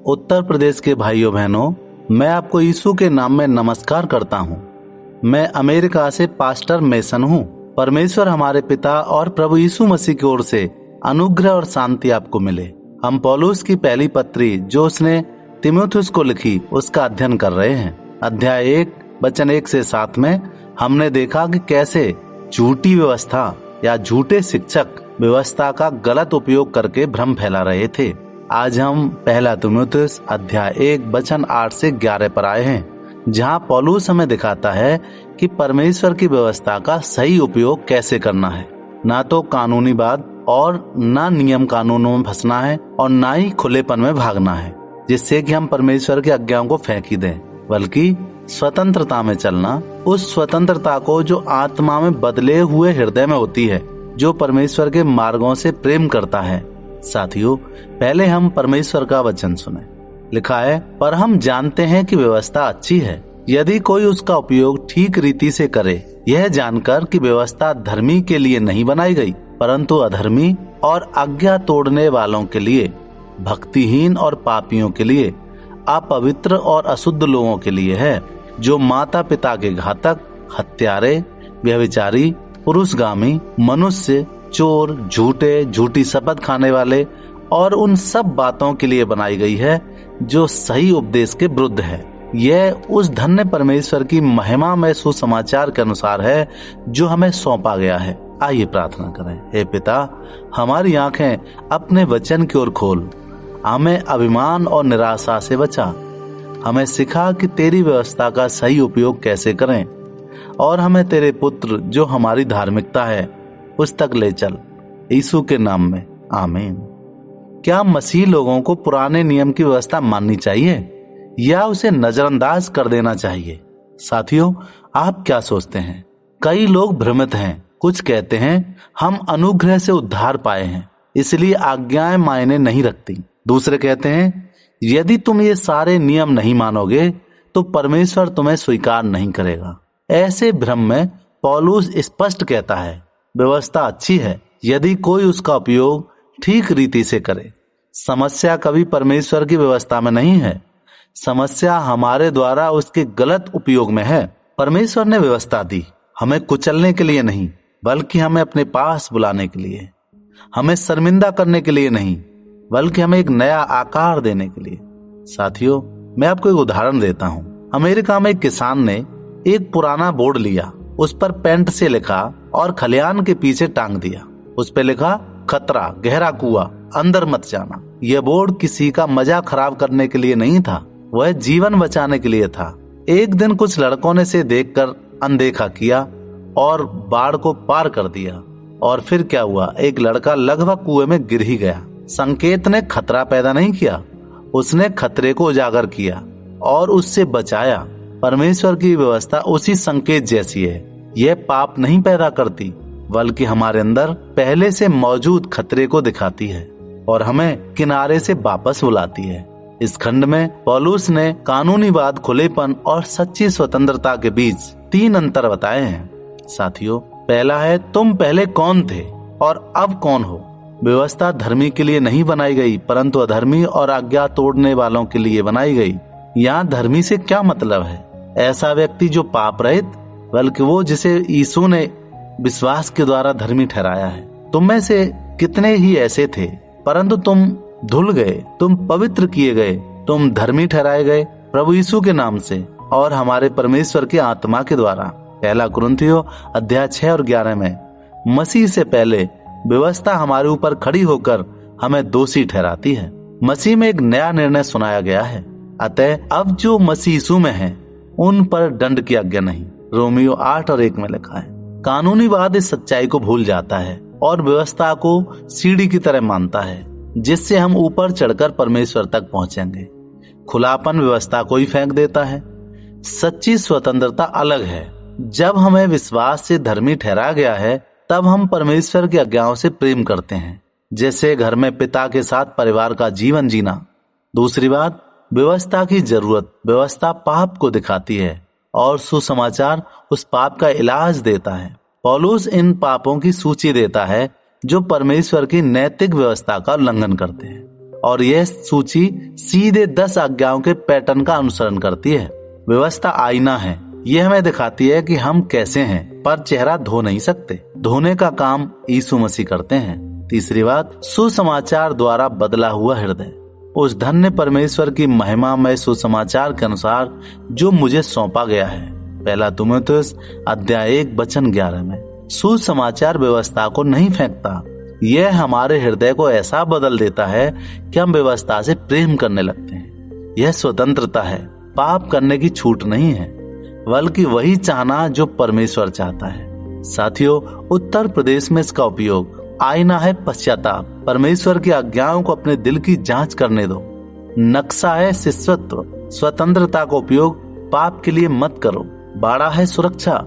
उत्तर प्रदेश के भाइयों बहनों, मैं आपको यीशु के नाम में नमस्कार करता हूँ। मैं अमेरिका से पास्टर मेसन हूँ। परमेश्वर हमारे पिता और प्रभु यीशु मसीह की ओर से अनुग्रह और शांति आपको मिले। हम पौलुस की पहली पत्री जो उसने तीमुथियुस को लिखी उसका अध्ययन कर रहे हैं। अध्याय 1 वचन 1 से 7 में हमने देखा कि कैसे झूठी व्यवस्था या झूठे शिक्षक व्यवस्था का गलत उपयोग करके भ्रम फैला रहे थे। आज हम पहला तीमुथियुस अध्याय 1 वचन 8 से 11 पर आए हैं, जहाँ पौलुस हमें दिखाता है कि परमेश्वर की व्यवस्था का सही उपयोग कैसे करना है। ना तो कानूनी बात और ना नियम कानूनों में फंसना है और ना ही खुलेपन में भागना है जिससे कि हम परमेश्वर की आज्ञाओं को फेंक ही दें, बल्कि स्वतंत्रता में चलना, उस स्वतंत्रता को जो आत्मा में बदले हुए हृदय में होती है, जो परमेश्वर के मार्गों से प्रेम करता है। साथियों, पहले हम परमेश्वर का वचन सुने। लिखा है, पर हम जानते हैं कि व्यवस्था अच्छी है यदि कोई उसका उपयोग ठीक रीति से करे, यह जानकर कि व्यवस्था धर्मी के लिए नहीं बनाई गई परंतु अधर्मी और आज्ञा तोड़ने वालों के लिए, भक्तिहीन और पापियों के लिए, अपवित्र और अशुद्ध लोगों के लिए है, जो माता पिता के घातक, हत्यारे, व्यभिचारी, पुरुषगामी, मनुष्य, चोर, झूठी शपथ खाने वाले और उन सब बातों के लिए बनाई गई है जो सही उपदेश के विरुद्ध है। यह उस धन्य परमेश्वर की महिमा में सुसमाचार के अनुसार है जो हमें सौंपा गया है। आइए प्रार्थना करें। हे पिता, हमारी आंखें अपने वचन की ओर खोल, हमें अभिमान और निराशा से बचा, हमें सिखा कि तेरी व्यवस्था का सही उपयोग कैसे करें और हमें तेरे पुत्र जो हमारी धार्मिकता है उस तक ले चल। यीशु के नाम में आमीन। क्या मसीह लोगों को पुराने नियम की व्यवस्था माननी चाहिए या उसे नजरअंदाज कर देना चाहिए? साथियों, आप क्या सोचते हैं? कई लोग भ्रमित हैं। कुछ कहते हैं हम अनुग्रह से उद्धार पाए हैं इसलिए आज्ञाएं मायने नहीं रखती। दूसरे कहते हैं यदि तुम ये सारे नियम नहीं मानोगे तो परमेश्वर तुम्हें स्वीकार नहीं करेगा। ऐसे भ्रम में पौलुस स्पष्ट कहता है, व्यवस्था अच्छी है यदि कोई उसका उपयोग ठीक रीति से करे। समस्या कभी परमेश्वर की व्यवस्था में नहीं है, समस्या हमारे द्वारा उसके गलत उपयोग में है। परमेश्वर ने व्यवस्था दी हमें कुचलने के लिए नहीं, बल्कि हमें अपने पास बुलाने के लिए, हमें शर्मिंदा करने के लिए नहीं, बल्कि हमें एक नया आकार देने के लिए। साथियों, मैं आपको एक उदाहरण देता हूँ। अमेरिका में एक किसान ने एक पुराना बोर्ड लिया, उस पर पेंट से लिखा और खलियान के पीछे टांग दिया। उस पे लिखा, खतरा, गहरा कुआं, अंदर मत जाना। यह बोर्ड किसी का मजा खराब करने के लिए नहीं था, वह जीवन बचाने के लिए था। एक दिन कुछ लड़कों ने इसे देखकर अनदेखा किया और बाढ़ को पार कर दिया। और फिर क्या हुआ, एक लड़का लगभग कुएं में गिर ही गया। संकेत ने खतरा पैदा नहीं किया, उसने खतरे को उजागर किया और उससे बचाया। परमेश्वर की व्यवस्था उसी संकेत जैसी है। यह पाप नहीं पैदा करती बल्कि हमारे अंदर पहले से मौजूद खतरे को दिखाती है और हमें किनारे से वापस बुलाती है। इस खंड में पौलुस ने कानूनीवाद, खुलेपन और सच्ची स्वतंत्रता के बीच 3 अंतर बताए हैं। साथियों, पहला है, तुम पहले कौन थे और अब कौन हो। व्यवस्था धर्मी के लिए नहीं बनाई गई परंतु अधर्मी और आज्ञा तोड़ने वालों के लिए बनाई गई। यहाँ धर्मी से क्या मतलब है? ऐसा व्यक्ति जो पाप रहित, बल्कि वो जिसे यीशु ने विश्वास के द्वारा धर्मी ठहराया है। तुम में से कितने ही ऐसे थे परंतु तुम धुल गए, तुम पवित्र किए गए, तुम धर्मी ठहराए गए प्रभु यीशु के नाम से और हमारे परमेश्वर की आत्मा के द्वारा। पहला कुरिन्थियों अध्याय 6 और 11 में मसीह से पहले व्यवस्था हमारे ऊपर खड़ी होकर हमें दोषी ठहराती है। मसीह में एक नया निर्णय सुनाया गया है। अतः अब जो मसीह यीशु में है उन पर दंड की आज्ञा नहीं। रोमियो 8 और 1 में लिखा है। कानूनीवाद इस सच्चाई को भूल जाता है और व्यवस्था को सीढ़ी की तरह मानता है जिससे हम ऊपर चढ़कर परमेश्वर तक पहुंचेंगे। खुलापन व्यवस्था को ही फेंक देता है। सच्ची स्वतंत्रता अलग है। जब हमें विश्वास से धर्मी ठहरा गया है तब हम परमेश्वर की आज्ञाओं से प्रेम करते हैं, जैसे घर में पिता के साथ परिवार का जीवन जीना। दूसरी बात, व्यवस्था की जरूरत। व्यवस्था पाप को दिखाती है और सुसमाचार उस पाप का इलाज देता है। पौलुस इन पापों की सूची देता है जो परमेश्वर की नैतिक व्यवस्था का उल्लंघन करते हैं और यह सूची सीधे 10 आज्ञाओं के पैटर्न का अनुसरण करती है। व्यवस्था आईना है, यह हमें दिखाती है कि हम कैसे हैं, पर चेहरा धो नहीं सकते। धोने का काम यीशु मसीह करते हैं। तीसरी बात, सुसमाचार द्वारा बदला हुआ हृदय। उस धन्य परमेश्वर की महिमामय सुसमाचार के अनुसार जो मुझे सौंपा गया है। पहला तीमुथियुस अध्याय 1:11 में। सुसमाचार व्यवस्था को नहीं फेंकता, यह हमारे हृदय को ऐसा बदल देता है कि हम व्यवस्था से प्रेम करने लगते हैं। यह स्वतंत्रता है, पाप करने की छूट नहीं है, बल्कि वही चाहना जो परमेश्वर चाहता है। साथियों, उत्तर प्रदेश में इसका उपयोग आईना है पश्चाताप। परमेश्वर की आज्ञाओं को अपने दिल की जांच करने दो। नक्शा है शिष्यत्व। स्वतंत्रता का उपयोग पाप के लिए मत करो। बाड़ा है सुरक्षा।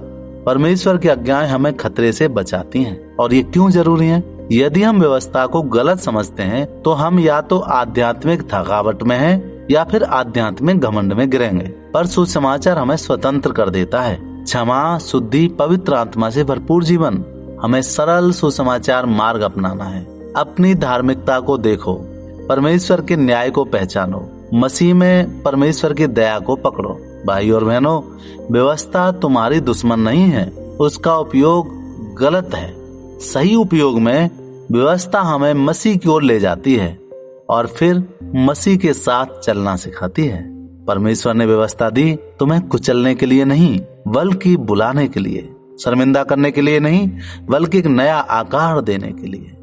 परमेश्वर की आज्ञाएं हमें खतरे से बचाती हैं। और ये क्यों जरूरी है? यदि हम व्यवस्था को गलत समझते हैं तो हम या तो आध्यात्मिक थकावट में हैं या फिर आध्यात्मिक घमंड में गिरेंगे। पर सुसमाचार हमें स्वतंत्र कर देता है। क्षमा, शुद्धि, पवित्र आत्मा से भरपूर जीवन। हमें सरल सुसमाचार मार्ग अपनाना है। अपनी धार्मिकता को देखो, परमेश्वर के न्याय को पहचानो, मसीह में परमेश्वर की दया को पकड़ो। भाई और बहनों, व्यवस्था तुम्हारी दुश्मन नहीं है, उसका उपयोग गलत है। सही उपयोग में व्यवस्था हमें मसीह की ओर ले जाती है और फिर मसीह के साथ चलना सिखाती है। परमेश्वर ने व्यवस्था दी तुम्हें कुचलने के लिए नहीं, बल्कि बुलाने के लिए, शर्मिंदा करने के लिए नहीं, बल्कि एक नया आकार देने के लिए।